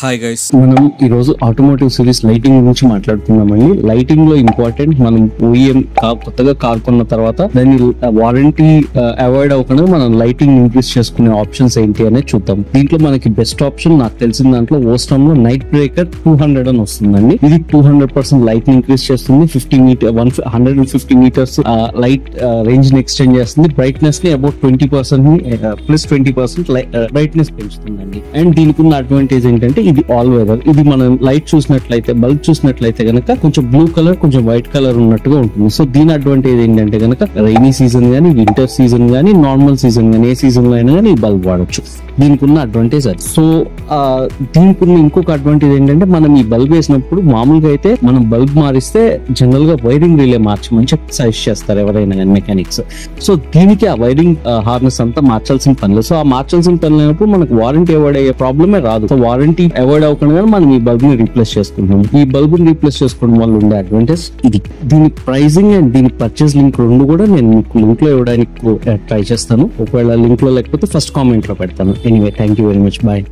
Hi guys, మనం ఈ రోజు ఆటోమోటివ్ సిరీస్ లైటింగ్ గురించి మాట్లాడుతున్నామండి. లైటింగ్ లో ఇంపార్టెంట్ మనం ఓఈఎం కొత్తగా కార్ కొన్న తర్వాత దాన్ని వారంటీ అవాయిడ్ అవ్వకుండా మనం లైటింగ్ ఇంక్రీజ్ చేసుకునే ఆప్షన్స్ ఏంటి అనేది చూద్దాం. దీంట్లో మనకి బెస్ట్ ఆప్షన్ నాకు తెలిసిన దాంట్లో ఓస్టమ్ లో నైట్ బ్రేకర్ 200 అని వస్తుందండి. ఇది 200% లైట్ ని ఇంక్రీజ్ చేస్తుంది. 150 మీటర్స్ లైట్ రేంజ్ ని ఎక్స్టెండ్ చేస్తుంది. బ్రైట్నెస్ ని అబౌట్ 20% ప్లస్ 20% బ్రైట్నెస్ పెంచుతుందండి. అండ్ దీనికి ఉన్న అడ్వాంటేజ్ ఏంటంటే ఇది ఆల్ వెదర్. ఇది మనం లైట్ చూసినట్లయితే బల్బ్ చూసినట్లయితే కనుక కొంచెం బ్లూ కలర్ కొంచెం వైట్ కలర్ ఉన్నట్టుగా ఉంటుంది. సో దీని అడ్వాంటేజ్ ఏంటంటే కనుక రైనీ సీజన్ గానీ వింటర్ సీజన్ గానీ నార్మల్ సీజన్ గానీ ఏ సీజన్ లో అయినా కానీ ఈ బల్బ్ వాడచ్చు. దీనికి ఉన్న అడ్వాంటేజ్ అది. సో దీనికి ఉన్న ఇంకొక అడ్వాంటేజ్ ఏంటంటే మనం ఈ బల్బ్ వేసినప్పుడు మామూలుగా అయితే మనం బల్బ్ మారిస్తే జనరల్ గా వైరింగ్ రిలే మార్చమని చెప్పి సజెస్ట్ చేస్తారు ఎవరైనా కానీ మెకానిక్స్. సో దీనికి ఆ వైరింగ్ హార్నెస్ అంతా మార్చాల్సిన పని లేదు. సో ఆ మార్చాల్సిన పని లేనప్పుడు మనకు వారంటీ అవాయిడ్ అయ్యే ప్రాబ్లమే రాదు. సో వారంటీ అవాయిడ్ అవ్వకుండా మనం ఈ బల్బ్ ని రీప్లేస్ చేసుకుంటాం. ఈ బల్బ్ ని రీప్లేస్ చేసుకోవడం వల్ల ఉండే అడ్వాంటేజ్ ఇది. దీని ప్రైసింగ్ అండ్ దీని పర్చేస్ లింక్ రెండు కూడా నేను మీకు లింక్ లో ఇవ్వడానికి ట్రై చేస్తాను. ఒకవేళ లింక్ లో లేకపోతే ఫస్ట్ కామెంట్ లో పెడతాను. Anyway, thank you very much. Bye.